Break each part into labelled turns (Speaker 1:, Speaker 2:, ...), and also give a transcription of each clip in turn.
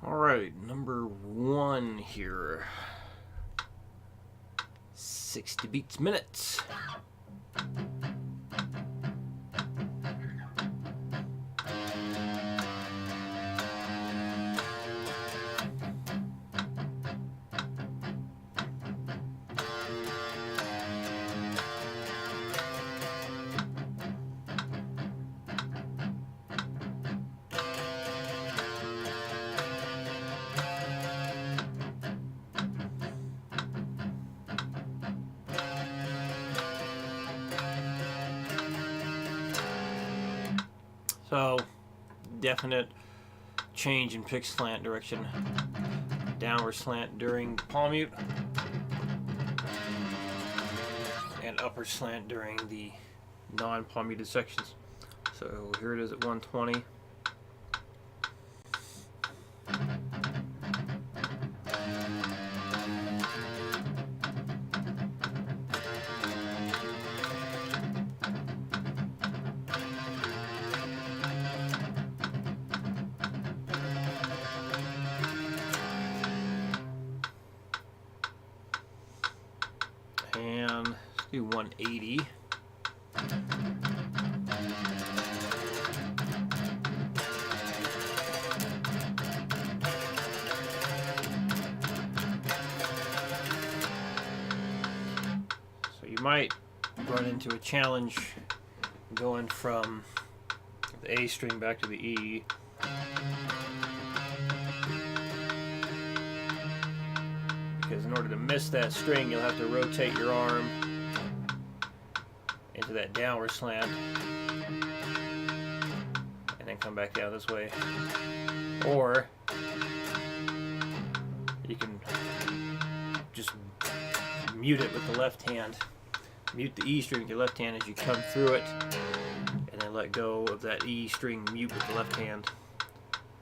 Speaker 1: Alright, number 1 here. 60 beats minutes. So, definite change in pick slant direction. Downward slant during palm mute, and upward slant during the non-palm muted sections. So here it is at 120. And let's do 180. So you might run into a challenge going from the A string back to the E. Because in order to miss that string, you'll have to rotate your arm into that downward slant and then come back down this way. Or you can just mute it with the left hand. Mute the E string with your left hand as you come through it, and then let go of that E string mute with the left hand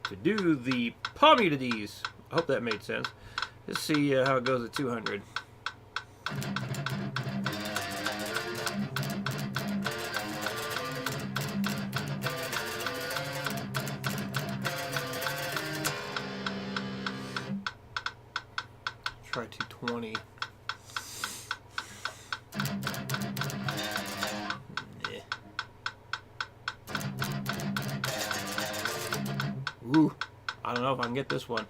Speaker 1: to do the palm muted E's. I hope that made sense. Let's see how it goes at 200. Try 220. Ooh, I don't know if I can get this one.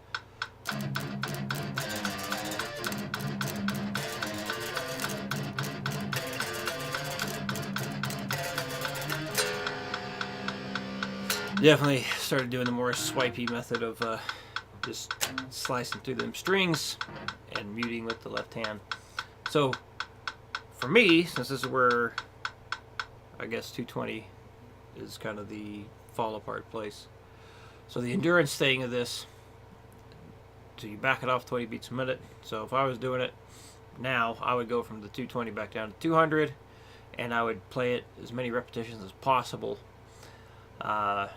Speaker 1: Definitely started doing the more swipey method of just slicing through them strings and muting with the left hand. So for me, since this is where I guess 220 is kind of the fall apart place. So the endurance thing of this, so you back it off 20 beats a minute. So if I was doing it now, I would go from the 220 back down to 200, and I would play it as many repetitions as possible. And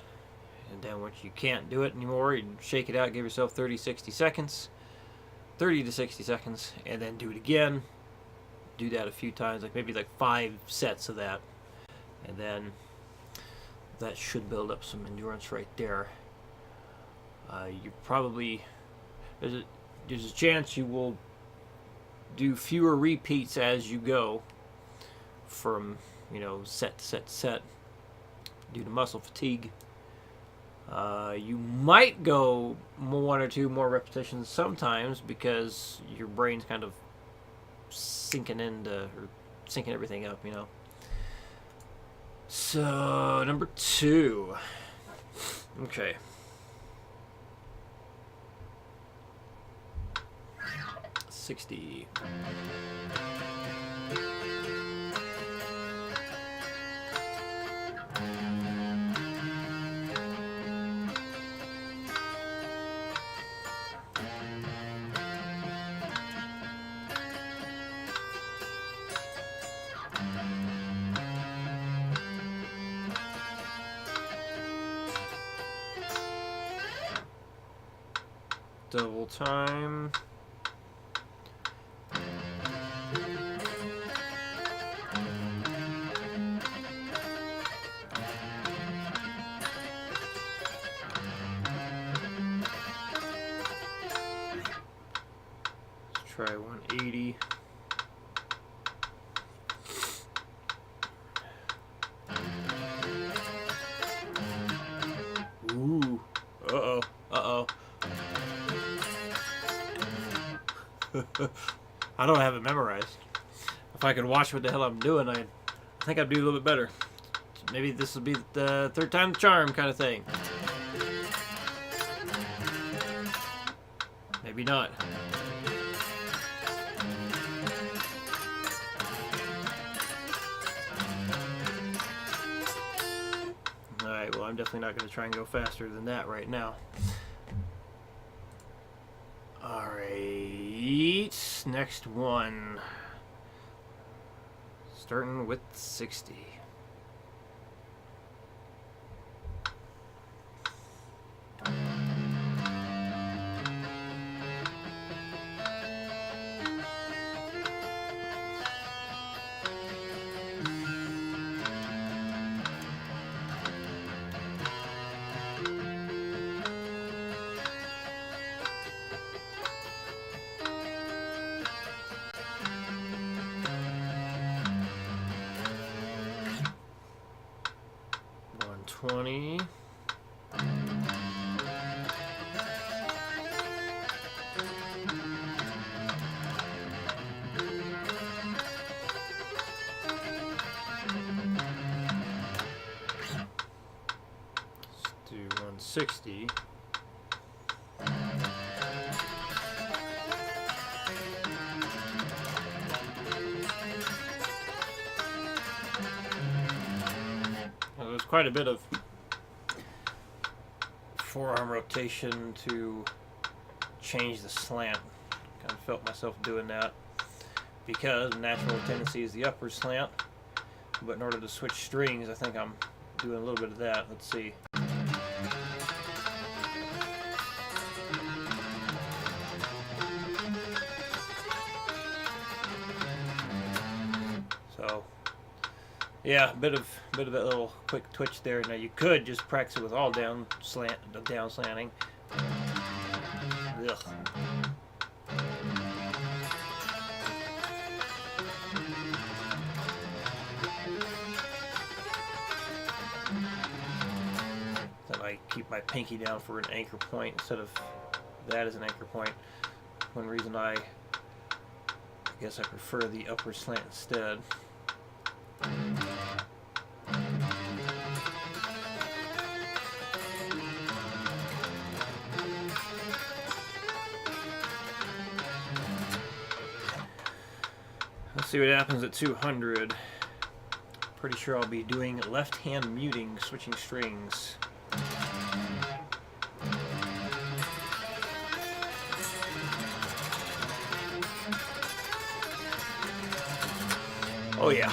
Speaker 1: then once you can't do it anymore, you shake it out, give yourself 30 to 60 seconds, and then do it again. Do that a few times, like maybe like 5 sets of that. And then that should build up some endurance right there. You probably, there's a chance you will do fewer repeats as you go from, set to set to set due to muscle fatigue. You might go 1 or 2 more repetitions sometimes because your brain's kind of sinking everything up, So, number 2. Okay. $60. Double time. try 180. Ooh. Uh-oh. Uh-oh. I don't have it memorized. If I could watch what the hell I'm doing, I think I'd do a little bit better. Maybe this will be the third time the charm kind of thing. Maybe not. Alright, well, I'm definitely not going to try and go faster than that right now. Alright, next one. Starting with 60. $120. Let's do 160. There's quite a bit of forearm rotation to change the slant. Kind of felt myself doing that because natural tendency is the upward slant, but in order to switch strings, I think I'm doing a little bit of that. Let's see. So yeah, a bit of that little quick twitch there. Now you could just practice it with all down slanting. Ugh. Then I keep my pinky down for an anchor point instead of that as an anchor point. One reason I guess I prefer the upward slant instead. Let's see what happens at 200. Pretty sure I'll be doing left hand muting, switching strings. Oh yeah.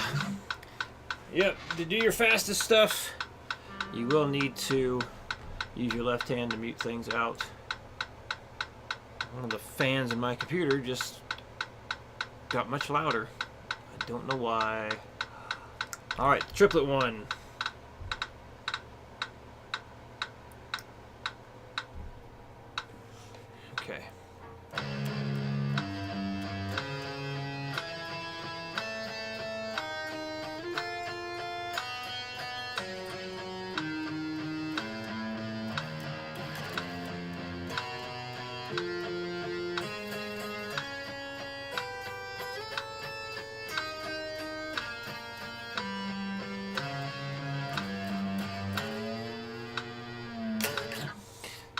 Speaker 1: Yep, to do your fastest stuff, you will need to use your left hand to mute things out. One of the fans in my computer just got much louder. I don't know why. Alright, triplet one. Okay.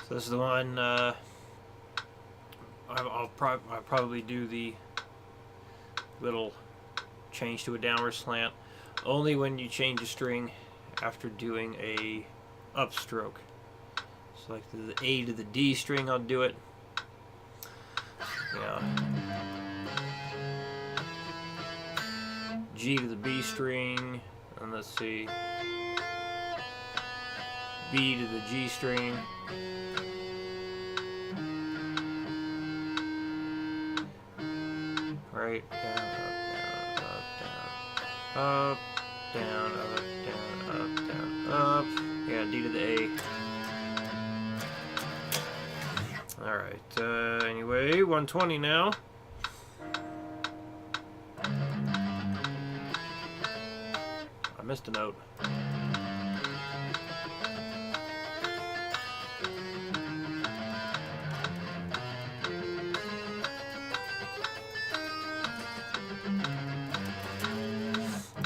Speaker 1: So this is the one I'll probably do the little change to a downward slant only when you change a string after doing a upstroke. So like the A to the D string, I'll do it. Yeah. G to the B string, and let's see, B to the G string. Right, down, up, down, up, down, up. Yeah, D to the A. Alright, anyway, 120 now. missed a note.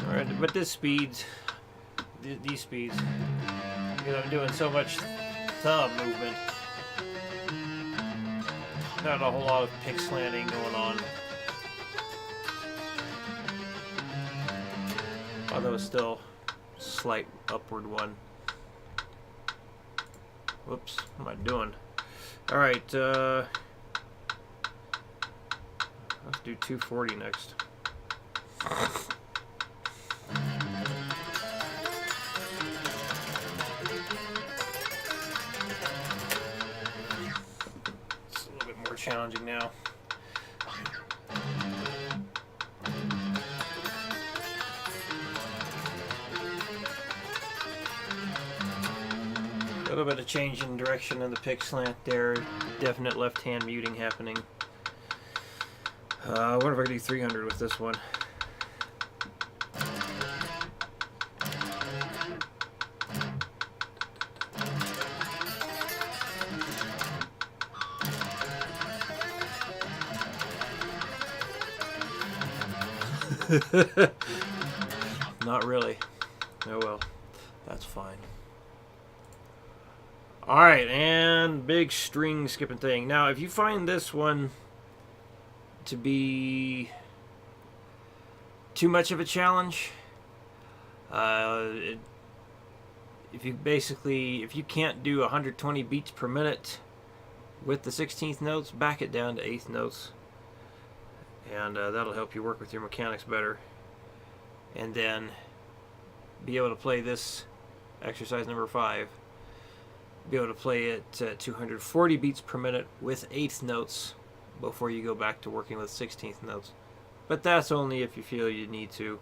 Speaker 1: Alright, but this speeds, these speeds, because I'm doing so much thumb movement, not a whole lot of pick slanting going on. Although it's still a slight upward one. Whoops, what am I doing? Alright, let's do 240 next. It's a little bit more challenging now. A little bit of change in direction in the pick slant there. Definite left hand muting happening. What if I do 300 with this one? Not really. Oh well, that's fine. Alright, and big string skipping thing. Now, if you find this one to be too much of a challenge, if you can't do 120 beats per minute with the 16th notes, back it down to 8th notes. And that'll help you work with your mechanics better. And then be able to play this exercise number 5. Be able to play it at 240 beats per minute with 8th notes before you go back to working with 16th notes. But that's only if you feel you need to.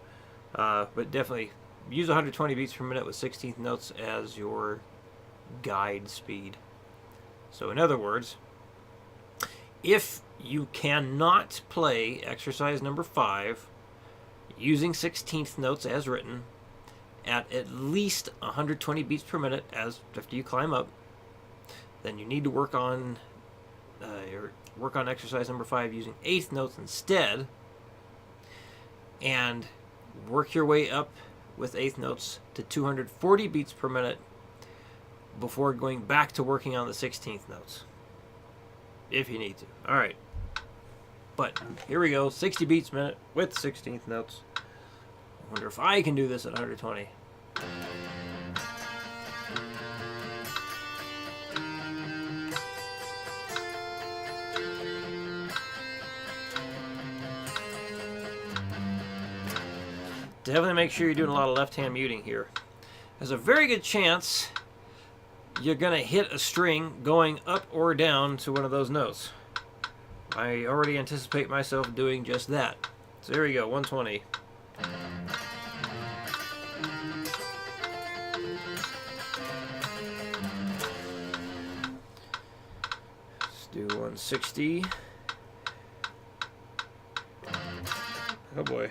Speaker 1: But definitely use 120 beats per minute with 16th notes as your guide speed. So in other words, if you cannot play exercise number 5 using 16th notes as written at least 120 beats per minute as after you climb up, then you need to work on exercise number 5 using 8th notes instead, and work your way up with 8th notes to 240 beats per minute before going back to working on the 16th notes, if you need to. All right, but here we go, 60 beats a minute with 16th notes. I wonder if I can do this at 120. Definitely make sure you're doing a lot of left-hand muting here. There's a very good chance you're going to hit a string going up or down to one of those notes. I already anticipate myself doing just that. So here we go, 120. Let's do 160. Oh boy.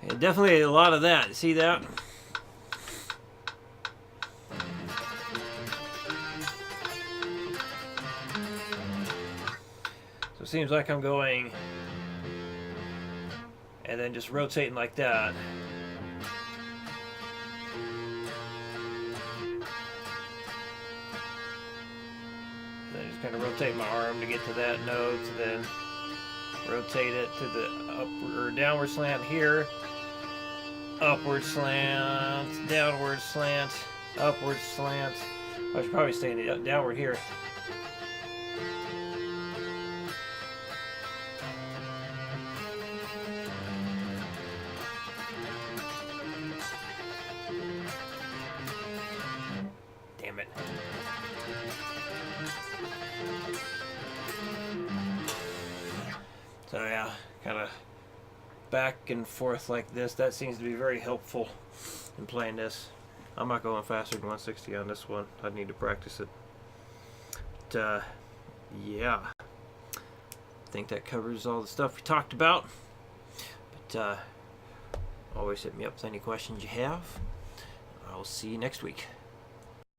Speaker 1: And definitely a lot of that. See that? So it seems like I'm going and then just rotating like that. Then just kind of rotate my arm to get to that note, and then rotate it to the upward or downward slant here. Upward slant, downward slant, upward slant. I should probably stay in the downward here. Damn it. So yeah, kind of back and forth like this. That seems to be very helpful in playing this. I'm not going faster than 160 on this one. I'd need to practice it. yeah, I think that covers all the stuff we talked about. But always hit me up with any questions you have. I'll see you next week.